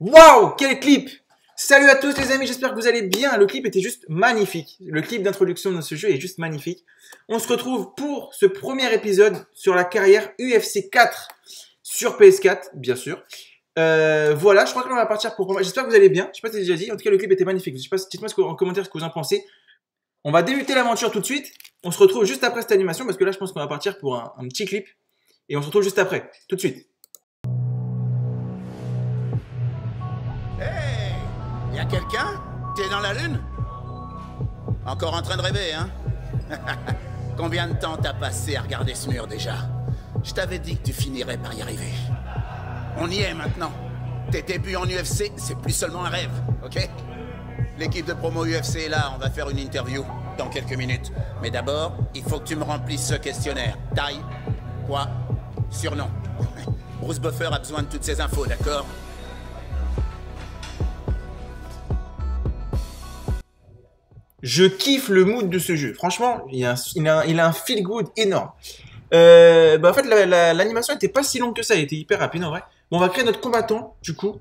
Waouh, quel clip! Salut à tous les amis, j'espère que vous allez bien. Le clip était juste magnifique. Le clip d'introduction de ce jeu est juste magnifique. On se retrouve pour ce premier épisode sur la carrière UFC 4 sur PS4, bien sûr. Voilà, je crois que l'on va partir pour... J'espère que vous allez bien. Je sais pas si j'ai déjà dit. En tout cas, le clip était magnifique. Je sais pas, dites-moi en commentaire ce que vous en pensez. On va débuter l'aventure tout de suite. On se retrouve juste après cette animation parce que là, je pense qu'on va partir pour un petit clip. Et on se retrouve juste après, tout de suite. Hey! Y'a quelqu'un? T'es dans la lune? Encore en train de rêver, hein? Combien de temps t'as passé à regarder ce mur déjà? Je t'avais dit que tu finirais par y arriver. On y est maintenant. Tes débuts en UFC, c'est plus seulement un rêve, ok? L'équipe de promo UFC est là, on va faire une interview dans quelques minutes. Mais d'abord, il faut que tu me remplisses ce questionnaire. Taille, poids, surnom. Bruce Buffer a besoin de toutes ces infos, d'accord? Je kiffe le mood de ce jeu. Franchement, il a un feel good énorme. En fait, l'animation était pas si longue que ça. Elle était hyper rapide en vrai. Bon, on va créer notre combattant, du coup.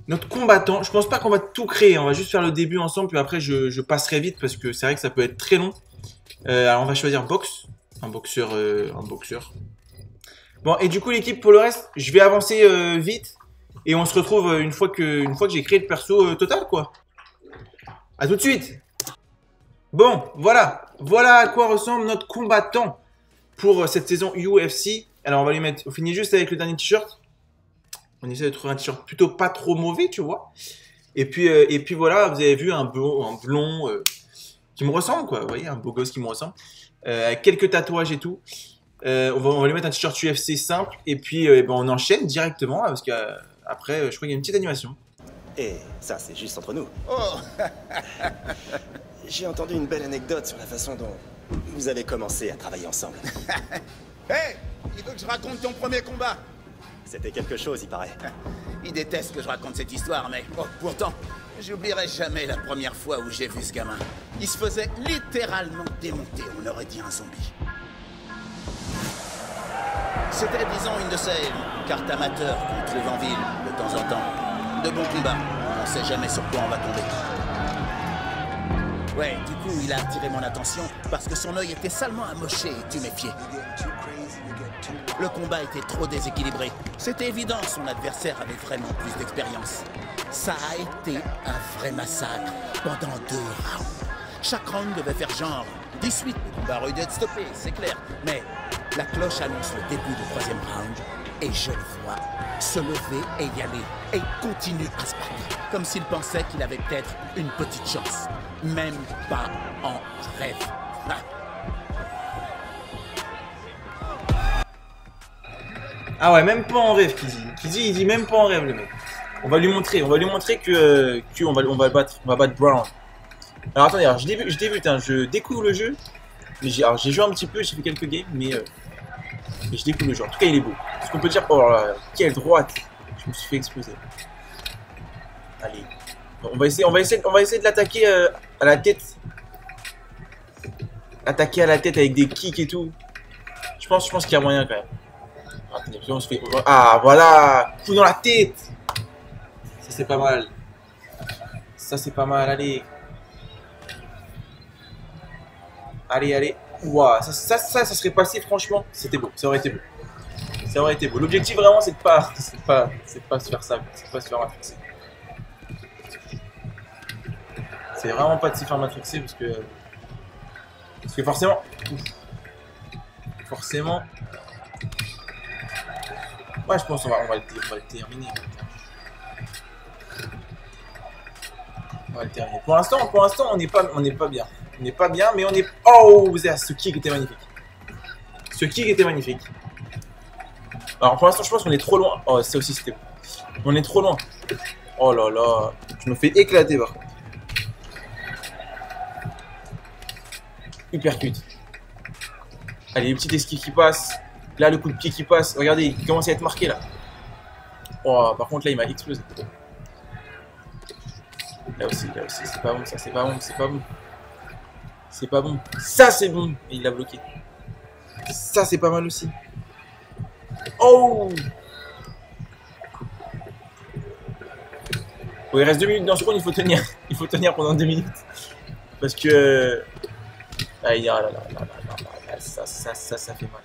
Notre combattant. Je pense pas qu'on va tout créer. On va juste faire le début ensemble. Puis après, je passerai vite parce que c'est vrai que ça peut être très long. Alors, on va choisir box. Un boxeur. Bon, et du coup, l'équipe, pour le reste, je vais avancer vite. Et on se retrouve une fois que j'ai créé le perso total, quoi. À tout de suite. Bon, voilà. Voilà à quoi ressemble notre combattant pour cette saison UFC. Alors, on va lui mettre... On finit juste avec le dernier t-shirt. On essaie de trouver un t-shirt plutôt pas trop mauvais, tu vois. Et puis voilà, vous avez vu un blond qui me ressemble, quoi. Vous voyez, un beau gosse qui me ressemble. Avec quelques tatouages et tout. On va lui mettre un t-shirt UFC simple. Et puis, on enchaîne directement. Parce qu'après, je crois qu'il y a une petite animation. Et ça, c'est juste entre nous. Oh! J'ai entendu une belle anecdote sur la façon dont vous avez commencé à travailler ensemble. Hey! Il veut que je raconte ton premier combat. C'était quelque chose, il paraît. Il déteste que je raconte cette histoire, mais pourtant, j'oublierai jamais la première fois où j'ai vu ce gamin. Il se faisait littéralement démonter, on aurait dit un zombie. C'était, disons, une de ces cartes amateurs qu'on trouve en ville, de temps en temps. De bons combats, on sait jamais sur quoi on va tomber. Ouais, du coup, il a attiré mon attention parce que son œil était salement amoché et tuméfié. Le combat était trop déséquilibré. C'était évident, son adversaire avait vraiment plus d'expérience. Ça a été un vrai massacre pendant 2 rounds. Chaque round devait faire genre 18. Le combat aurait dû être stoppé, c'est clair. Mais la cloche annonce le début du 3e round et je le vois se lever et y aller. Et il continue à se battre, comme s'il pensait qu'il avait peut-être une petite chance. Même pas en rêve. Ah. Ah ouais, même pas en rêve, Kizzy. Il dit même pas en rêve, le mec. On va lui montrer que on va battre Brown. Alors attendez, alors, je débute, hein, je découvre le jeu. Mais j'ai joué un petit peu, j'ai fait quelques games, mais je découvre le jeu. En tout cas, il est beau. Ce qu'on peut dire, oh là là, quelle droite! Je me suis fait exploser. Allez, on va essayer de l'attaquer à la tête. Attaquer à la tête avec des kicks et tout. Je pense qu'il y a moyen quand même. Attendez, on se fait... Ah voilà, coup dans la tête. Ça c'est pas mal. Ça c'est pas mal. Allez. Allez. Ouah, ça serait passé franchement. C'était beau. Ça aurait été beau. Ça aurait été beau. L'objectif vraiment c'est de pas se faire ça. C'est pas se faire matrixer. C'est vraiment pas de se faire matrixer parce que forcément. Ouais, je pense qu'on va le terminer. On va le terminer. Pour l'instant, on n'est pas bien. On n'est pas bien, mais on est. Oh, ce kick était magnifique. Alors pour l'instant, je pense qu'on est trop loin. Oh, ça aussi c'était bon. On est trop loin. Oh là là, je me fais éclater par contre. Uppercut. Allez, les petites esquives qui passent. Là, le coup de pied qui passe. Regardez, il commence à être marqué là. Oh, par contre, là, il m'a explosé. Là aussi, c'est pas bon, ça, c'est pas bon. Ça, c'est bon. Et il l'a bloqué. Ça, c'est pas mal aussi. Oh! Bon, il reste 2 minutes dans ce round, il faut tenir. Il faut tenir pendant 2 minutes. Parce que... Ah, il y a... Ça fait mal.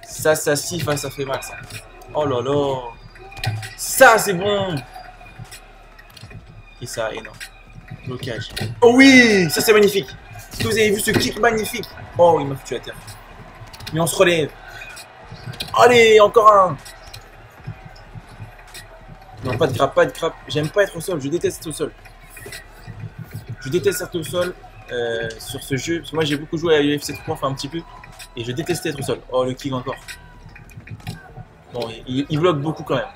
Ça siffle, ça fait mal, ça. Oh là là. Ça, c'est bon. Et ça, énorme. Blocage. Oh oui, ça c'est magnifique. Est-ce que vous avez vu ce kick magnifique? Oh, il m'a foutu à terre. Mais on se relève. Allez, encore un. Non, pas de grappe, pas de grappe. J'aime pas être au sol, je déteste être au sol. Je déteste être au sol sur ce jeu. Parce que moi j'ai beaucoup joué à UFC 3, enfin un petit peu. Et je déteste être au sol. Oh, le kick encore. Bon, il bloque beaucoup quand même.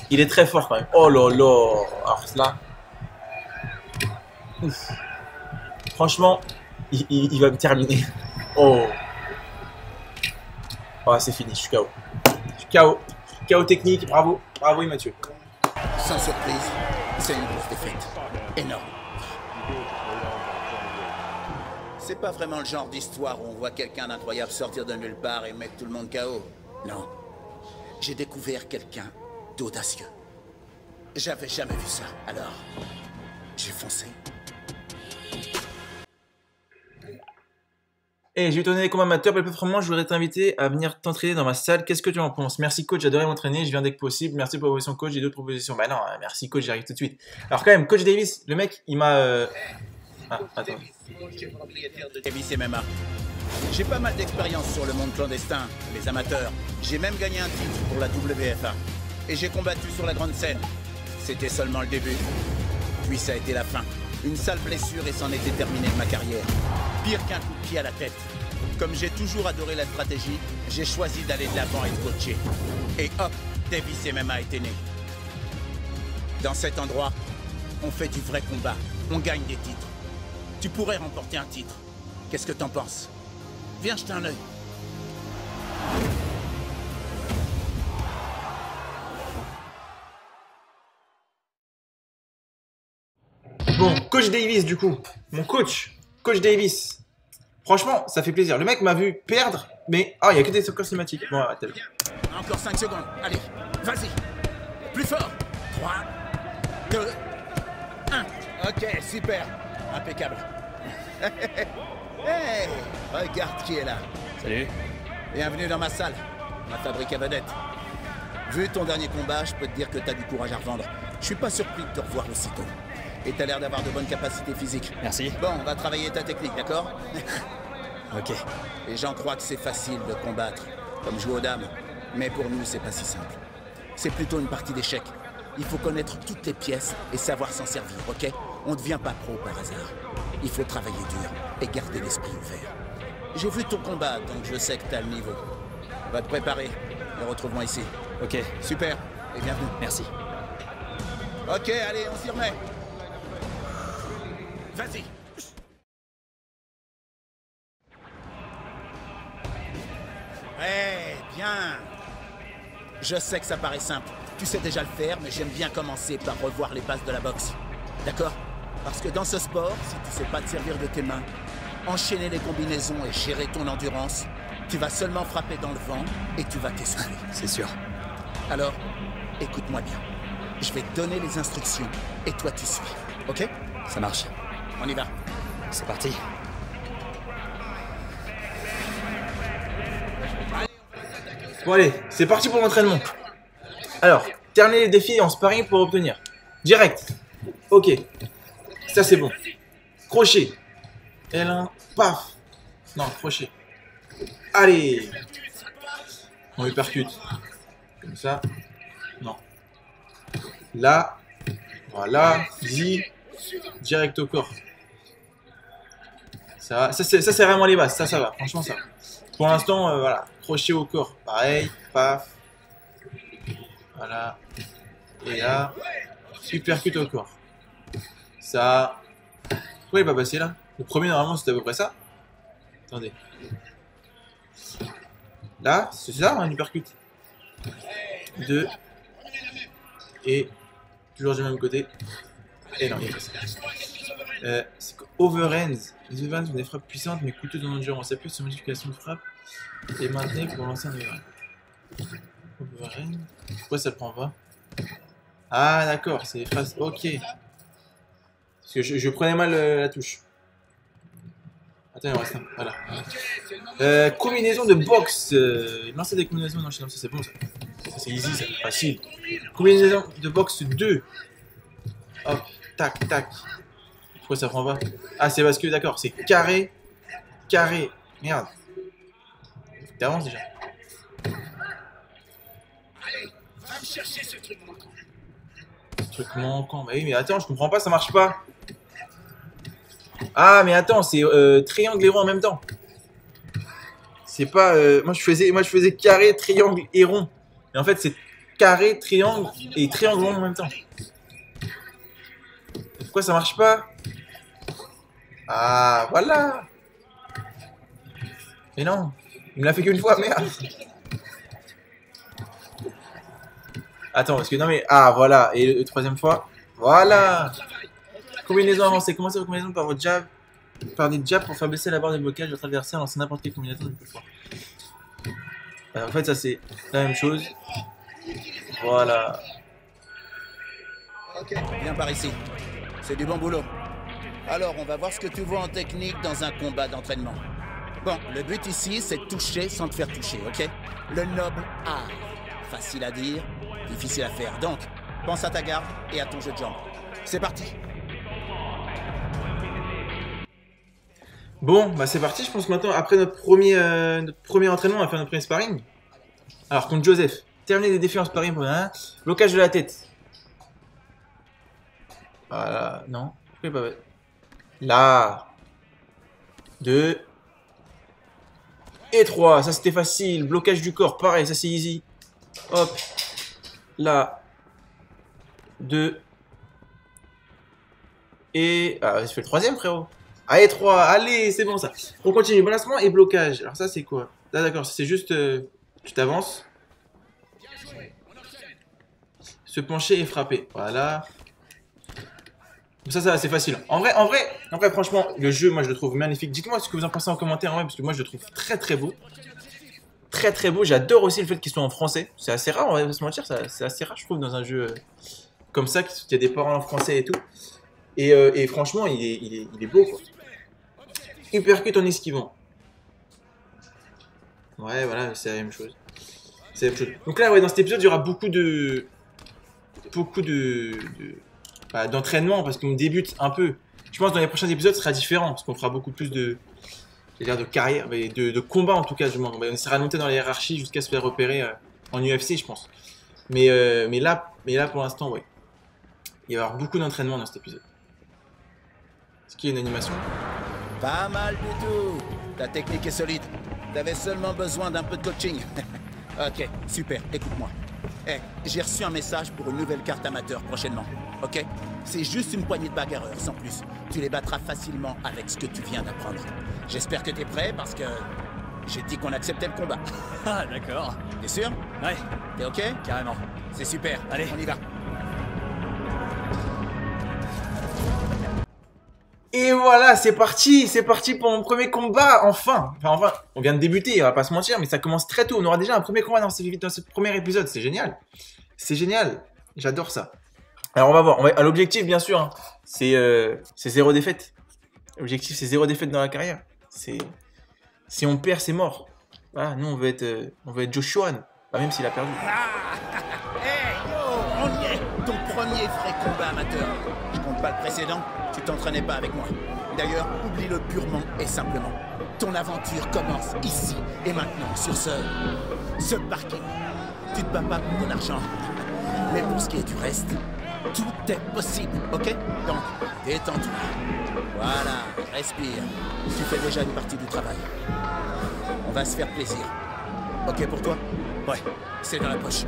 Il est très fort quand même. Oh là là. Alors cela. Ouf. Franchement, il va me terminer. Oh. Oh, c'est fini, je suis KO. Je suis KO. KO technique, bravo. Bravo, Mathieu. Sans surprise, c'est une grosse défaite. Énorme. C'est pas vraiment le genre d'histoire où on voit quelqu'un d'incroyable sortir de nulle part et mettre tout le monde KO. Non. J'ai découvert quelqu'un d'audacieux. J'avais jamais vu ça. Alors, j'ai foncé. Et j'ai eu ton année comme amateur, mais performant, je voudrais t'inviter à venir t'entraîner dans ma salle. Qu'est-ce que tu en penses? Merci coach, j'adorais m'entraîner, je viens dès que possible. Merci pour la proposition coach, j'ai d'autres propositions. Bah non, merci coach, j'arrive tout de suite. Alors quand même, coach Davis, le mec, il m'a... Ah, attends. Davis MMA. J'ai pas mal d'expérience sur le monde clandestin, les amateurs. J'ai même gagné un titre pour la WFA. Et j'ai combattu sur la grande scène. C'était seulement le début. Puis ça a été la fin. Une sale blessure et c'en était terminé de ma carrière. Pire qu'un coup de pied à la tête. Comme j'ai toujours adoré la stratégie, j'ai choisi d'aller de l'avant et de coacher. Et hop, Davis MMA était né. Dans cet endroit, on fait du vrai combat. On gagne des titres. Tu pourrais remporter un titre. Qu'est-ce que t'en penses? Viens jeter un œil. Bon, coach Davis du coup. Mon coach Davis. Franchement, ça fait plaisir. Le mec m'a vu perdre, mais... Ah, il n'y a que des soccer cinématiques. Bon, attends. Encore 5 secondes. Allez, vas-y. Plus fort. 3, 2, 1. Ok, super. Impeccable. Hey, regarde qui est là. Salut. Bienvenue dans ma salle, ma fabrique à vedettes. Vu ton dernier combat, je peux te dire que t'as du courage à revendre. Je suis pas surpris de te revoir aussitôt. Et t'as l'air d'avoir de bonnes capacités physiques. Merci. Bon, on va travailler ta technique, d'accord? Ok. Les gens croient que c'est facile de combattre, comme jouer aux dames. Mais pour nous, c'est pas si simple. C'est plutôt une partie d'échecs. Il faut connaître toutes les pièces et savoir s'en servir, ok? On ne devient pas pro par hasard. Il faut travailler dur et garder l'esprit ouvert. J'ai vu ton combat, donc je sais que t'as le niveau. Va te préparer et retrouve-moi ici. Ok. Super, et bienvenue. Merci. Ok, allez, on s'y remet. Vas-y. Ouais, bien. Je sais que ça paraît simple. Tu sais déjà le faire, mais j'aime bien commencer par revoir les bases de la boxe. D'accord? Parce que dans ce sport, si tu sais pas te servir de tes mains, enchaîner les combinaisons et gérer ton endurance, tu vas seulement frapper dans le vent et tu vas t'essouffler. C'est sûr. Alors, écoute-moi bien. Je vais te donner les instructions et toi tu suis. Ok? Ça marche. On y va. C'est parti. Bon allez, c'est parti pour l'entraînement. Alors, terminer les défis en sparring pour obtenir. Direct. Ok. Ça c'est bon. Crochet. L1. Paf. Non, crochet. Allez. On lui percute. Comme ça. Non. Là. Voilà. Zi. Direct au corps. Ça va. Ça c'est vraiment les bases. Ça va. Franchement ça va. Pour l'instant, voilà. Crochet au corps. Pareil. Paf. Voilà. Et là. Supercute au corps. Ça. Pourquoi il n'est pas passé là? Le premier normalement c'était à peu près ça. Attendez. Là, c'est ça, un uppercut. 2. Et toujours du même côté. Et non, il est passé. C'est overhands. Les overhands sont des frappes puissantes mais coûteuses en endurance. Appuie sur modification de frappe et maintenez pour lancer un overhand. Overhand. Pourquoi ça le prend pas? Ah, d'accord, c'est face. Ok. Parce que je prenais mal la touche. Attends, il en reste un. Voilà. Combinaison de boxe. Lancer des combinaisons d'enchaînement, ça c'est bon ça. Ça c'est easy, ça. Facile. Combinaison de boxe 2. Hop, tac, tac. Pourquoi ça prend pas? Ah, c'est parce que, d'accord, c'est carré. Carré. Merde. T'avances déjà. Allez, va me chercher ce truc manquant. Truc manquant. Bah oui, mais attends, je comprends pas, ça marche pas. Ah, mais attends, c'est triangle et rond en même temps. C'est pas. Moi, je faisais carré, triangle et rond. Et en fait, c'est carré, triangle et triangle rond en même temps. Pourquoi ça marche pas? Ah, voilà. Mais non, il me l'a fait qu'une fois, merde. Attends, parce que non mais... Ah, voilà, et le troisième fois. Voilà. Combinaison avancée. Commencez votre combinaison par votre jab. Par des jabs pour faire baisser la barre de blocage de votre adversaire, lancer n'importe quelle combinaison de plus fort. En fait, ça c'est la même chose. Voilà. Ok, viens par ici. C'est du bon boulot. Alors, on va voir ce que tu vois en technique dans un combat d'entraînement. Bon, le but ici, c'est de toucher sans te faire toucher, ok? Le noble art. Facile à dire, difficile à faire. Donc, pense à ta garde et à ton jeu de jambes. C'est parti. Bon, bah c'est parti, je pense maintenant, après notre premier entraînement, on va faire notre premier sparring. Alors, contre Joseph. Terminer des défis en sparring pour un blocage de la tête. Voilà, non. Pourquoi pas... Là. 2. Et 3, ça c'était facile. Blocage du corps, pareil, ça c'est easy. Hop. Là. 2. Et... Ah, je fais le troisième, frérot. Allez, 3, allez, c'est bon ça. On continue, balancement et blocage. Alors ça c'est quoi? Ah, d'accord, c'est juste... tu t'avances. Se pencher et frapper. Voilà. Ça c'est facile. En vrai, franchement, le jeu, moi je le trouve magnifique. Dites-moi ce que vous en pensez en commentaire, en vrai, parce que moi je le trouve très très beau. Très très beau. J'adore aussi le fait qu'il soit en français. C'est assez rare, on va pas se mentir, c'est assez rare, je trouve, dans un jeu comme ça, qu'il y a des paroles en français et tout. Et franchement, il est beau, quoi. Uppercut en esquivant. Ouais, voilà, c'est la même chose. C'est la même chose. Donc là, ouais, dans cet épisode, il y aura beaucoup d'entraînement parce qu'on débute un peu. Je pense que dans les prochains épisodes, ce sera différent parce qu'on fera beaucoup plus de carrière, mais de combat en tout cas. On essaiera de monter dans la hiérarchie jusqu'à se faire repérer en UFC, je pense. Mais là, pour l'instant, ouais. Il va y avoir beaucoup d'entraînement dans cet épisode. Est-ce qu'il y a une animation? Pas mal du tout. Ta technique est solide. T'avais seulement besoin d'un peu de coaching. Ok, super, écoute-moi. Hey, j'ai reçu un message pour une nouvelle carte amateur prochainement. Ok? C'est juste une poignée de bagarreurs, sans plus. Tu les battras facilement avec ce que tu viens d'apprendre. J'espère que t'es prêt parce que j'ai dit qu'on acceptait le combat. Ah, d'accord. T'es sûr? Ouais, T'es ok? carrément. C'est super. Allez. On y va. Et voilà, c'est parti pour mon premier combat, enfin, on vient de débuter, on va pas se mentir, mais ça commence très tôt, on aura déjà un premier combat dans ce premier épisode, c'est génial, j'adore ça. Alors on va voir, l'objectif bien sûr, hein, c'est 0 défaite, l'objectif c'est 0 défaite dans la carrière, si on perd c'est mort, voilà, nous on veut être Joshua, même s'il a perdu. Hey, yo, on y est. Ton premier vrai combat amateur. Je compte pas le précédent, tu t'entraînais pas avec moi. D'ailleurs, oublie-le purement et simplement. Ton aventure commence ici et maintenant sur ce parking. Tu te bats pas pour ton argent. Mais pour ce qui est du reste, tout est possible, ok? Donc, détends-toi. Voilà, respire. Tu fais déjà une partie du travail. On va se faire plaisir. Ok pour toi? Ouais, c'est dans la poche.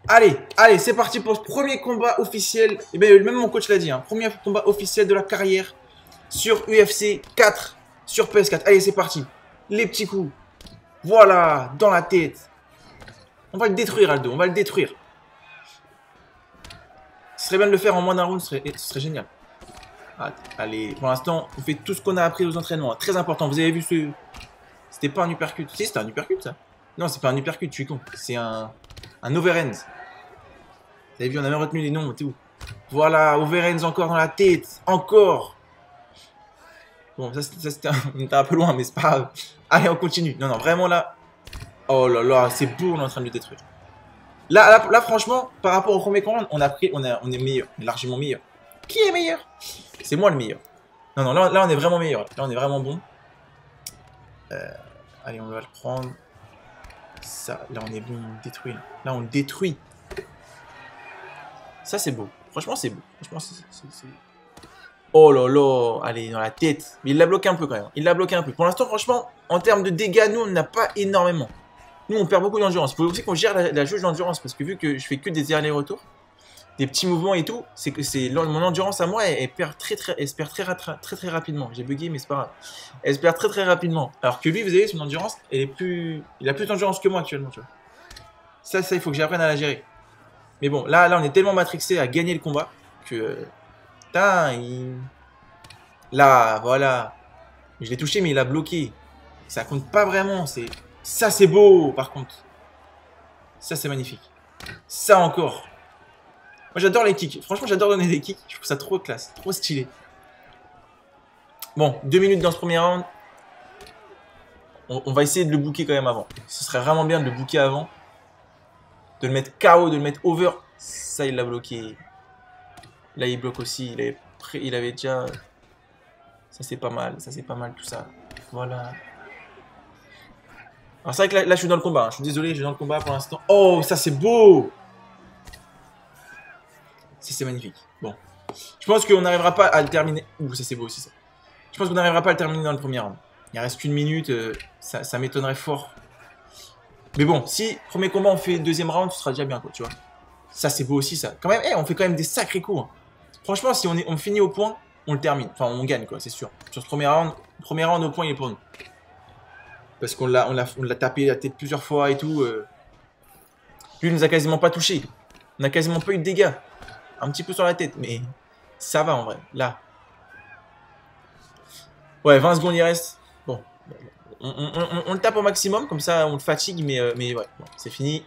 Allez, c'est parti pour ce premier combat officiel. Et bien, même mon coach l'a dit, hein, premier combat officiel de la carrière sur UFC 4, sur PS4. Allez, c'est parti. Les petits coups. Voilà, dans la tête. On va le détruire, Aldo, on va le détruire. Ce serait bien de le faire en moins d'un round, ce serait génial. Allez, pour l'instant, on fait tout ce qu'on a appris aux entraînements. Très important, vous avez vu C'était pas un uppercut. Si, c'était un uppercut, ça. Non, c'est pas un uppercut, je suis con. C'est un overhands. Vous avez vu, on avait retenu les noms et tout. Voilà, overhands encore dans la tête. Encore. Bon, ça c'était on était un peu loin, mais c'est pas grave. Allez, on continue. Non, non, vraiment là. Oh là là, c'est beau, on est en train de le détruire. Là, franchement, par rapport au premier combat, on est meilleur. On est largement meilleur. Qui est meilleur? C'est moi le meilleur. Non, non, là, on est vraiment meilleur. Là, on est vraiment bon. Allez, on va le prendre. Ça, là, on est bon, on le détruit. Là, on le détruit. Ça, c'est beau. Franchement, c'est beau. Franchement, c'est... Oh là là, allez, dans la tête. Mais il l'a bloqué un peu quand même. Il l'a bloqué un peu. Pour l'instant, franchement, en termes de dégâts, nous, on n'a pas énormément. Nous, on perd beaucoup d'endurance. Il faut aussi qu'on gère la jauge d'endurance. Parce que vu que je fais que des allers-retours, des petits mouvements et tout, c'est que mon endurance à moi, elle perd elle se perd très rapidement. J'ai bugué, mais c'est pas grave. Elle se perd très rapidement. Alors que lui, vous avez son endurance, il a plus d'endurance que moi actuellement, tu vois. Ça, il faut que j'apprenne à la gérer. Mais bon, là, on est tellement matrixé à gagner le combat que... Putain, là, voilà. Je l'ai touché, mais il a bloqué. Ça compte pas vraiment. Ça, c'est beau, par contre. Ça, c'est magnifique. Ça encore. Moi, j'adore les kicks. Franchement, j'adore donner des kicks. Je trouve ça trop classe, trop stylé. Bon, 2 minutes dans ce premier round. On va essayer de le booker quand même avant. Ce serait vraiment bien de le booker avant. De le mettre KO, de le mettre over. Ça, il l'a bloqué. Là, il bloque aussi. Il avait déjà... Ça, c'est pas mal. Ça, c'est pas mal, tout ça. Voilà. Alors, c'est vrai que là, je suis dans le combat. Hein. Je suis désolé, je suis dans le combat pour l'instant. Oh, ça, c'est beau! Ça, c'est magnifique. Bon. Je pense qu'on n'arrivera pas à le terminer. Ouh, ça, c'est beau aussi, ça. Je pense qu'on n'arrivera pas à le terminer dans le premier round. Il reste qu'une minute. Ça m'étonnerait fort. Mais bon, si premier combat, on fait le deuxième round, ce sera déjà bien, quoi, tu vois. Ça, c'est beau aussi, ça. Quand même, on fait quand même des sacrés coups. Hein. Franchement, si on finit au point, on le termine. Enfin, on gagne, quoi, c'est sûr. Sur ce premier round au point, il est pour nous. Parce qu'on l'a tapé la tête plusieurs fois et tout. Lui, il nous a quasiment pas touché. On a quasiment pas eu de dégâts. Un petit peu sur la tête, mais ça va en vrai. Là. Ouais, 20 secondes, il reste. Bon. On le tape au maximum, comme ça, on le fatigue, mais ouais, bon, c'est fini.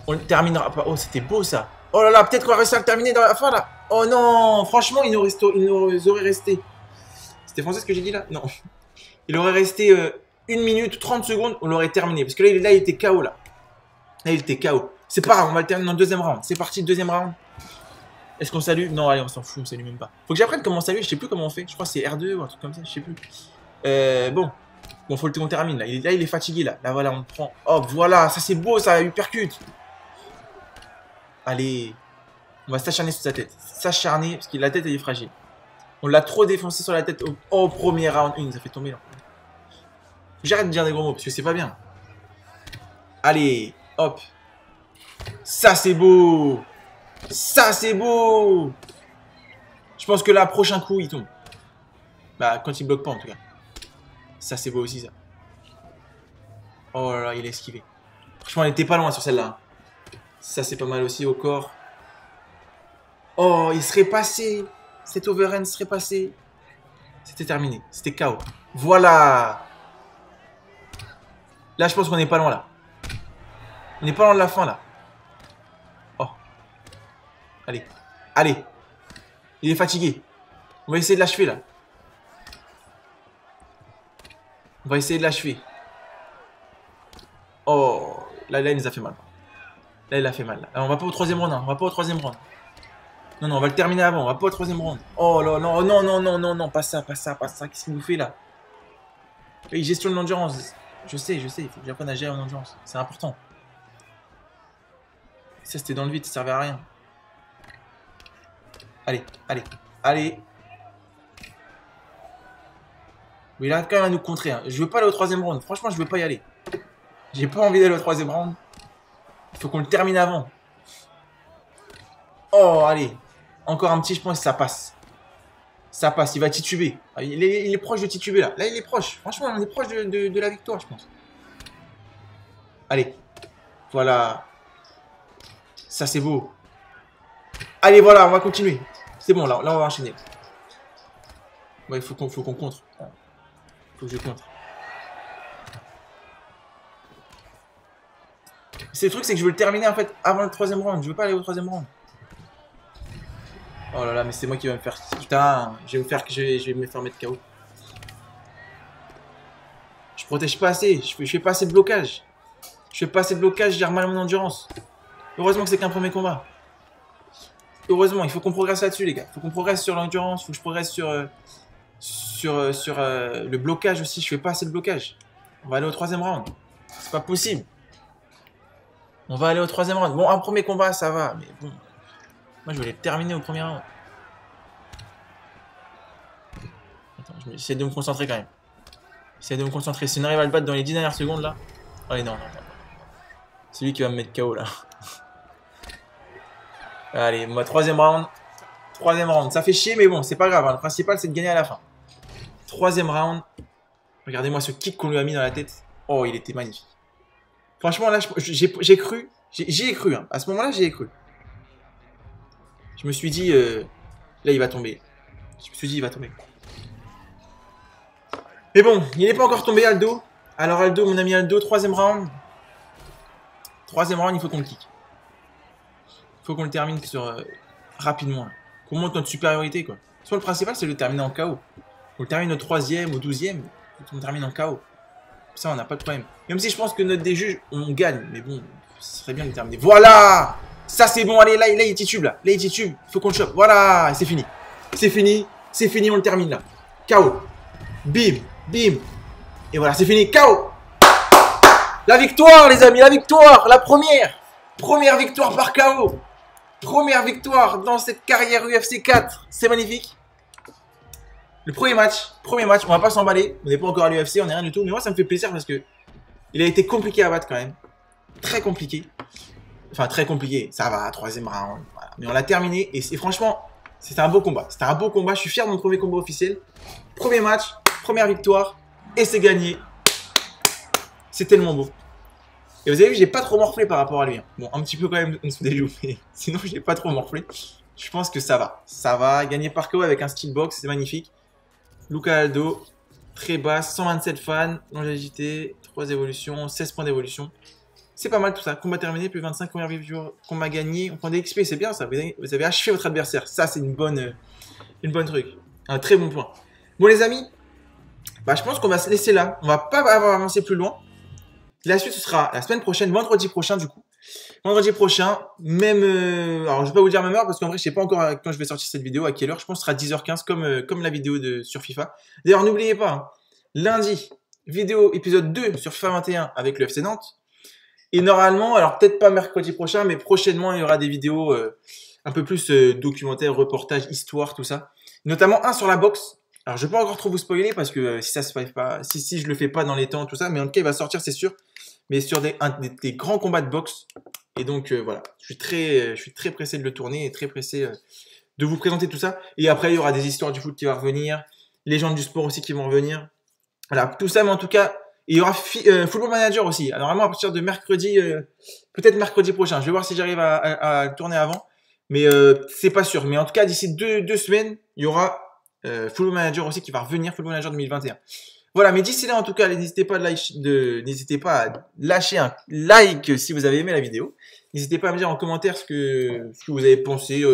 On le terminera pas. Oh, c'était beau, ça. Oh là là, peut-être qu'on va réussir à le terminer dans la fin, là. Oh non, franchement, il nous aurait resté... C'était français ce que j'ai dit, là? Non. Il aurait resté 1 minute, 30 secondes, on l'aurait terminé. Parce que là, il était KO, là. Là, il était KO. C'est pas grave, on va le terminer dans le deuxième round. C'est parti, le deuxième round. Est-ce qu'on salue? Non, allez, on s'en fout, on salue même pas. Faut que j'apprenne comment saluer, je sais plus comment on fait. Je crois que c'est R2 ou un truc comme ça, je sais plus. Bon, faut qu'on termine, là. Là, il est fatigué, là. Là, voilà, on le prend. Oh, voilà, ça, c'est beau, ça, uppercut. Allez. On va s'acharner sur sa tête. S'acharner, parce que la tête, elle est fragile. On l'a trop défoncé sur la tête au premier round. Il nous a fait tomber, là. J'arrête de dire des gros mots, parce que c'est pas bien. Allez, hop. Ça, c'est beau. Ça, c'est beau. Je pense que là, prochain coup, il tombe. Bah, quand il bloque pas, en tout cas. Ça, c'est beau aussi, ça. Oh là là, il a esquivé. Franchement, elle était pas loin sur celle-là. Ça, c'est pas mal aussi au corps. Oh, il serait passé. Cet overhand serait passé. C'était terminé. C'était KO. Voilà. Là, je pense qu'on n'est pas loin, là. On n'est pas loin de la fin, là. Oh. Allez. Allez. Il est fatigué. On va essayer de l'achever, là. On va essayer de l'achever. Oh. Là, il nous a fait mal. Là, il a fait mal. Là. Alors, on va pas au troisième round. Hein. On va pas au troisième round. Non, non, on va le terminer avant. On va pas au troisième round. Oh là, non, non, non, non, non, non. Pas ça, pas ça, pas ça. Qu'est-ce qu'il nous fait, là? Il gestionne l'endurance. Je sais. Il faut que j'apprenne à gérer l'endurance. C'est important. Ça, c'était dans le vide. Ça servait à rien. Allez, allez, allez. Mais il arrête quand même à nous contrer. Hein. Je veux pas aller au troisième round. Franchement, je veux pas y aller. J'ai pas envie d'aller au troisième round. Il faut qu'on le termine avant. Oh, allez. Encore un petit, je pense que ça passe. Ça passe, il va tituber. Il est proche de tituber, là. Là, il est proche. Franchement, on est proche de la victoire, je pense. Allez. Voilà. Ça, c'est beau. Allez, voilà, on va continuer. C'est bon, là, on va enchaîner. Ouais, il faut qu'on contre. Il faut que je contre. C'est le truc, c'est que je veux le terminer en fait avant le 3ème round. Je veux pas aller au 3ème round. Oh là là, mais c'est moi qui vais me faire... Putain, je vais me faire mettre KO. Je protège pas assez. Je fais pas assez de blocage. Je fais pas assez de blocage, je gère mal mon endurance. Heureusement que c'est qu'un premier combat. Heureusement, il faut qu'on progresse là-dessus, les gars. Il faut qu'on progresse sur l'endurance. Il faut que je progresse sur le blocage aussi. Je fais pas assez de blocage. On va aller au 3ème round. C'est pas possible. On va aller au 3ème round. Bon, un premier combat, ça va. Mais bon. Moi, je vais les terminer au premier round. Attends, j'essaie de me concentrer quand même. J'essaie de me concentrer. Si on arrive à le battre dans les 10 dernières secondes, là. Allez, non. C'est lui qui va me mettre KO, là. Allez, moi, 3ème round. 3ème round. Ça fait chier, mais bon, c'est pas grave. Hein. Le principal, c'est de gagner à la fin. 3ème round. Regardez-moi ce kick qu'on lui a mis dans la tête. Oh, il était magnifique. Franchement, là, j'ai cru. J'y ai cru. Hein. À ce moment-là, j'y ai cru. Je me suis dit, là, il va tomber. Je me suis dit, il va tomber. Mais bon, il n'est pas encore tombé, Aldo. Alors, Aldo, mon ami Aldo, 3ème round. 3ème round, il faut qu'on le kick. Il faut qu'on le termine sur, rapidement. Qu'on monte notre supériorité, quoi. Soit le principal, c'est de le terminer en KO. On le termine au 3ème, au 12ème. On le termine en KO. Ça, on n'a pas de problème. Même si je pense que notre des juges, on gagne. Mais bon, ce serait bien de le terminer. Voilà! Ça, c'est bon. Allez, là, il titube, là. Là, il titube. Il faut qu'on le chope. Voilà! C'est fini. C'est fini. C'est fini, on le termine, là. KO. Bim. Bim. Et voilà, c'est fini. KO. La victoire, les amis. La victoire. La première. Première victoire par KO. Première victoire dans cette carrière UFC 4. C'est magnifique. Le premier match, on va pas s'emballer. On n'est pas encore à l'UFC, on n'est rien du tout. Mais moi, ça me fait plaisir parce que il a été compliqué à battre quand même. Très compliqué. Enfin, très compliqué. Ça va, 3ème round. Voilà. Mais on l'a terminé. Et franchement, c'était un beau combat. C'était un beau combat. Je suis fier de mon premier combat officiel. Premier match, première victoire. Et c'est gagné. C'est tellement beau. Et vous avez vu, j'ai pas trop morflé par rapport à lui. Hein. Bon, un petit peu quand même en dessous des joues. Mais sinon, j'ai pas trop morflé. Je pense que ça va. Ça va. Gagner par KO avec un skill box, c'est magnifique. Luca Aldo, très basse, 127 fans, longévité, 3 évolutions, 16 points d'évolution. C'est pas mal tout ça. Combat terminé, plus 25 premières victoires, combat gagné. On prend des XP, c'est bien ça. Vous avez achevé votre adversaire. Ça, c'est une bonne truc. Un très bon point. Bon, les amis, bah, je pense qu'on va se laisser là. On va pas avoir avancé plus loin. La suite, ce sera la semaine prochaine, vendredi prochain, du coup. Vendredi prochain, même... alors, je vais pas vous dire même heure, parce qu'en vrai, je sais pas encore quand je vais sortir cette vidéo, à quelle heure. Je pense que ce sera 10h15, comme la vidéo sur FIFA. D'ailleurs, n'oubliez pas, hein, lundi, vidéo épisode 2 sur FIFA 21 avec le FC Nantes. Et normalement, alors peut-être pas mercredi prochain, mais prochainement, il y aura des vidéos un peu plus documentaires, reportages, histoire, tout ça. Notamment un sur la boxe. Alors, je vais pas encore trop vous spoiler, parce que si ça se fait pas, si je le fais pas dans les temps, tout ça, mais en tout cas, il va sortir, c'est sûr. Mais sur des grands combats de boxe. Et donc, voilà, je suis très pressé de le tourner et très pressé de vous présenter tout ça. Et après, il y aura des histoires du foot qui vont revenir, les gens du sport aussi qui vont revenir. Voilà, tout ça, mais en tout cas, il y aura Football Manager aussi. Alors, vraiment, à partir de mercredi, peut-être mercredi prochain. Je vais voir si j'arrive à le tourner avant. Mais c'est pas sûr. Mais en tout cas, d'ici deux semaines, il y aura Football Manager aussi qui va revenir, Football Manager 2021. Voilà, mais d'ici là, en tout cas, n'hésitez pas à lâcher un like si vous avez aimé la vidéo. N'hésitez pas à me dire en commentaire ce que vous avez pensé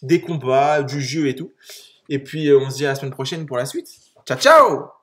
des combats, du jeu et tout. Et puis, on se dit à la semaine prochaine pour la suite. Ciao, ciao!